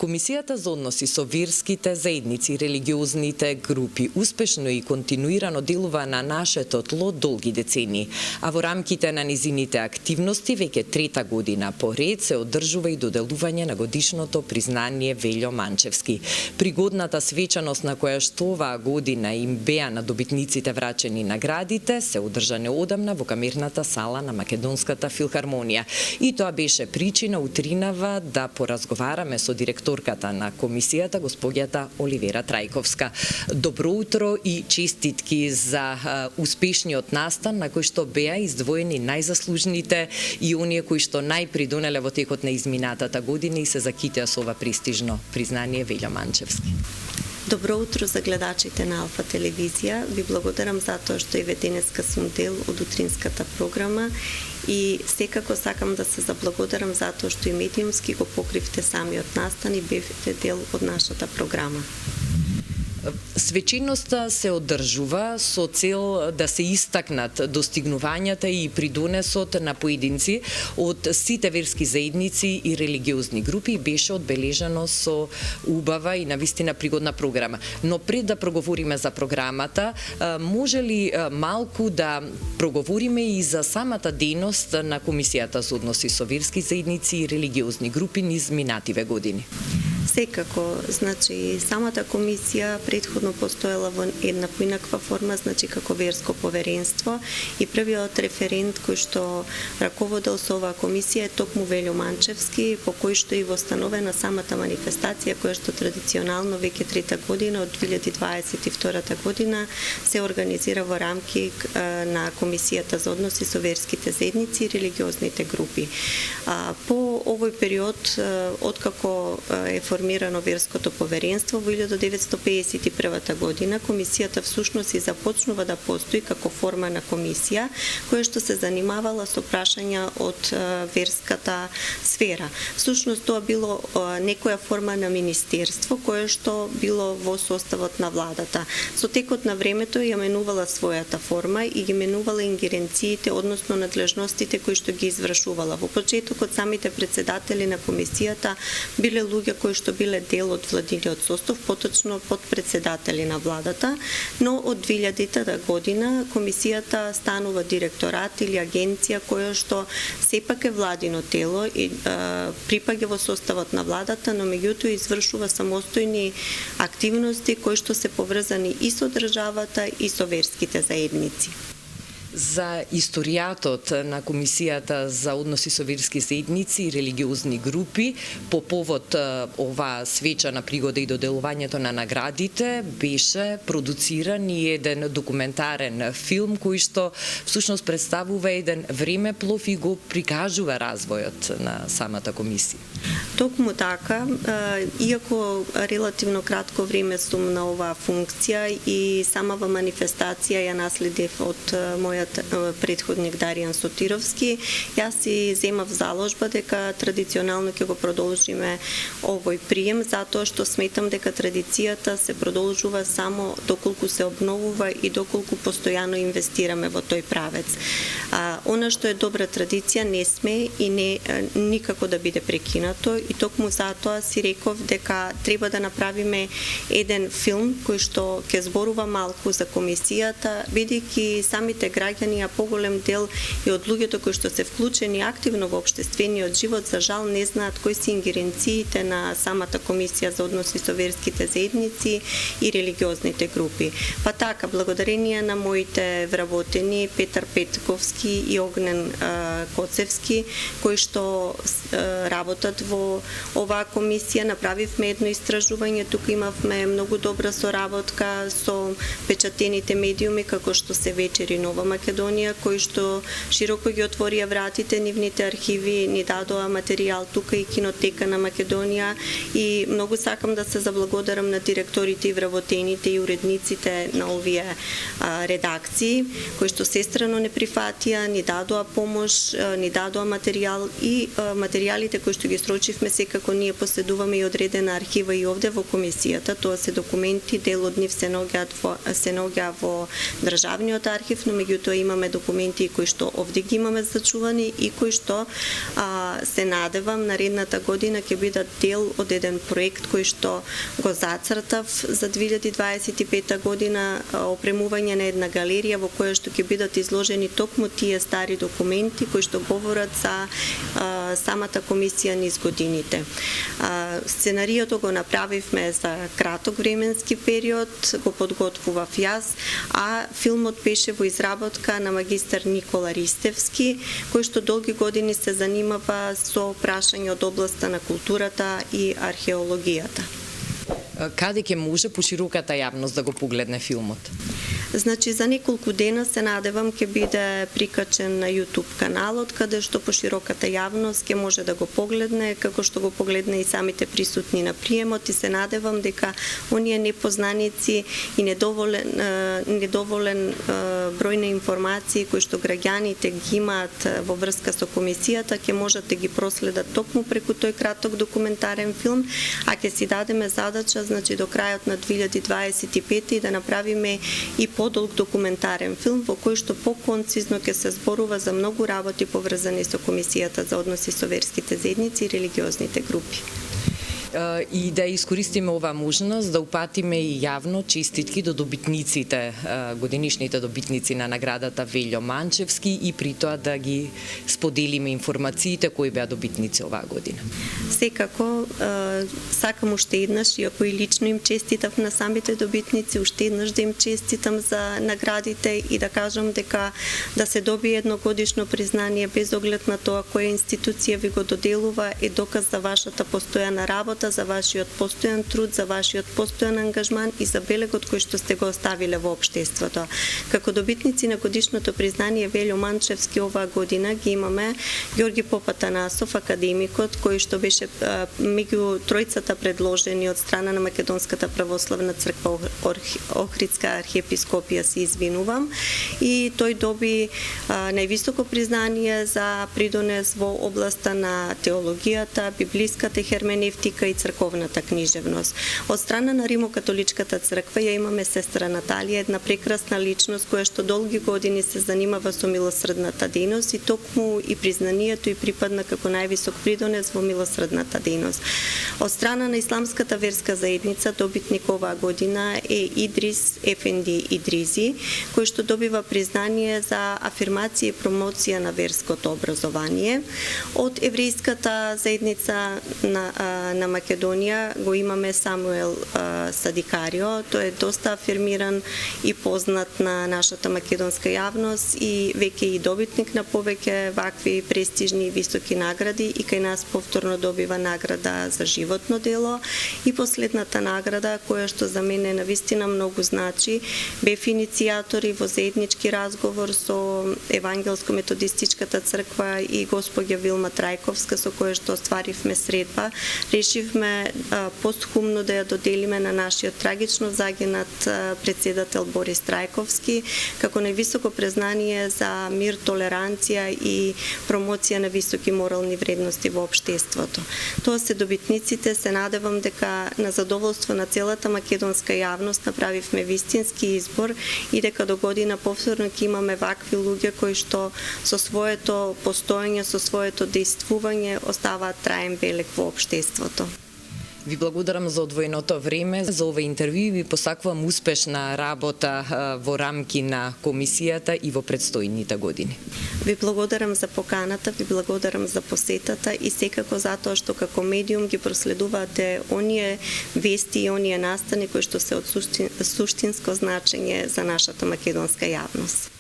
Комисијата за односи со верските заедници и религиозните групи успешно и континуирано делува на нашето тло долги децении, а во рамките на низините активности веќе трета година поред се одржува и доделување на годишното признание Велјо Манчевски. Пригодната свечаност на која што оваа година им беа на добитниците врачени наградите се одржане одамна во камерната сала на Македонската филхармонија. И тоа беше причина утринава да поразговараме со директорката на комисијата, госпоѓата Оливера Трајковска. Добро утро и честитки за успешниот настан на кој што беа издвоени најзаслужните и оние кои што најпридонеле во текот на изминатата година и се закитеа со ова престижно признание Велјо Манчевски. Добро утро за гледачите на Алфа телевизија. Ви благодарам за тоа што и денеска сум дел од утринската програма и секако сакам да се заблагодарам за тоа што и медиумски го покривте самиот настан и бевте дел од нашата програма. Свеченоста се одржува со цел да се истакнат достигнувањата и придонесот на поединци од сите верски заедници и религиозни групи, беше одбележано со убава и навистина пригодна програма. Но пред да проговориме за програмата, може ли малку да проговориме и за самата дејност на Комисијата за односи со верски заедници и религиозни групи низ минативе години? Секако, значи, самата комисија претходно постоела во една поинаква форма, значи како верско поверенство и првиот референт кој што раководел со оваа комисија е токму Велјо Манчевски, по кој што и востановена самата манифестација која што традиционално веќе трета година од 2022 година се организира во рамки на Комисијата за односи со верските заедници и религиозните групи. По овој период, откако е формирано верското поверенство во 1951 година, комисијата всушност и започнува да постои како форма на комисија која што се занимавала со прашања од верската сфера. Всушност тоа било некоја форма на министерство кое што било во составот на владата. Со текот на времето ја менувала својата форма и ги менувала ингеренциите, односно надлежностите кои што ги извршувала. Во почетокот самите председатели на комисијата биле луѓе кои што биле дел од владиниот состав, поточно подпредседатели на владата, но од 2000 година комисијата станува директорат или агенција која што сепак е владино тело и припаѓа во составот на владата, но меѓутоа извршува самостојни активности кои што се поврзани и со државата и со верските заедници. За историјатот на Комисијата за односи со верски заедници и религиозни групи по повод оваа свечана пригода и доделувањето на наградите беше продуциран и еден документарен филм кој што всушност представува еден времеплов и го прикажува развојот на самата комисија. Токму така, иако релативно кратко време сум на оваа функција и самава манифестација ја наследив од мојот предходник Даријан Сотировски, јас си земав заложба дека традиционално ќе го продолжиме овој прием, затоа што сметам дека традицијата се продолжува само доколку се обновува и доколку постојано инвестираме во тој правец. Она што е добра традиција не сме и не никако да биде прекинато и токму затоа си реков дека треба да направиме еден филм кој што ќе зборува малку за комисијата, бидејќи самите граѓани, а поголем дел и од луѓето кои што се вклучени активно во општествениот живот, за жал не знаат кои се ингеренциите на самата комисија за односи со верските заедници и религиозните групи. Па така, благодарение на моите вработени Петар Петковски и Огнен Коцевски, кои што работат во оваа комисија, направивме едно истражување, тука имавме многу добра соработка со печатените медиуми како што се Вечери Нова Македонија, кои што широко ги отворија вратите, нивните архиви ни дадоа материјал тука и Кинотека на Македонија и многу сакам да се заблагодарам на директорите и вработените и уредниците на овие редакции, кои што сестрано не прифатија, ни дадоа помош, ни дадоа материјал и материјалите кои што ги срочивме секако ние поседуваме и одредена архива и овде во комисијата. Тоа се документи, дел од нив се наоѓа во државниот архив, но меѓутоа имаме документи кои што овде ги имаме зачувани и кои што се надевам наредната година ќе бидат дел од еден проект кој што го зацртав за 2025 година, опремување на една галерија во која што ќе бидат изложени токму тие стари документи кои што говорат за самата комисија низ годините. Сценариото го направивме за краток временски период, го подготвував јас, а филмот беше во изработка на магистар Никола Ристевски, кој што долги години се занимава со прашања од областа на културата и археологијата. Каде ќе може пошироката јавност да го погледне филмот? Значи, за неколку дена се надевам ќе биде прикачен на YouTube каналот, каде што пошироката јавност ќе може да го погледне, како што го погледне и самите присутни на приемот, и се надевам дека оние непознаници и недоволен број на информации кои што граѓаните ги имаат во врска со комисијата, ќе можат да ги проследат токму преку тој краток документарен филм, а ќе си дадеме задача, значи до крајот на 2025 и да направиме и подолг документарен филм во кој што поконцизно ќе се зборува за многу работи поврзани со Комисијата за односи со верските заедници и религиозните групи. И да искористиме оваа можност да упатиме и јавно честитки до добитниците, годинишните добитници на наградата Велјо Манчевски, и при тоа да ги споделиме информациите кои беа добитници оваа година. Секако, сакам уште еднаш, иако и лично им честитав на самите добитници, уште еднаш да им честитам за наградите и да кажам дека да се добие едногодишно признание без оглед на тоа која институција ви го доделува е доказ за вашата постојана работа, за вашиот постојан труд, за вашиот постојан ангажман и за белегот кој што сте го оставиле во општеството. Како добитници на годишното признание Велјо Манчевски оваа година ги имаме Ѓорги Попатанасов, академикот, кој што беше меѓу тројцата предложени од страна на Македонската православна црква Охридска архиепископија, се извинувам, и тој доби највисоко признание за придонес во областа на теологијата, библиската херменевтика и црковната книжевност. Од страна на Римокатоличката црква ја имаме сестра Наталија, една прекрасна личност која што долги години се занимава со милосредната дејност и токму и признанието и припадна како највисок придонес во милосредната дејност. Од страна на Исламската верска заедница добитник оваа година е Идрис Ефенди Идризи, кој што добива признание за афирмација и промоција на верското образование. Од еврејската заедница на Македонија го имаме Самуел Садикарио. Тој е доста афирмиран и познат на нашата македонска јавност и веќе и добитник на повеќе вакви престижни и високи награди, и кај нас повторно добива награда за животно дело. И последната награда, која што за мене навистина многу значи, бев иницијатор во заеднички разговор со Евангелско-методистичката црква и госпоѓа Вилма Трајковска, со која што остваривме средба. Решивме постхумно да ја доделиме на нашиот трагично загинат председател Борис Трајковски, како највисоко признание за мир, толеранција и промоција на високи морални вредности во општеството. Тоа се добитниците. Се надевам дека на задоволство на целата македонска јавност направивме вистински избор и дека до година повторно ќе имаме вакви луѓе кои што со своето постоење, со своето действување оставаат траен белег во општеството. Ви благодарам за одвоеното време за ова интервју и ви посакувам успешна работа во рамки на комисијата и во предстојните години. Ви благодарам за поканата, ви благодарам за посетата и секако затоа што како медиум ги проследувате оние вести и оние настани кои што се од суштинско значење за нашата македонска јавност.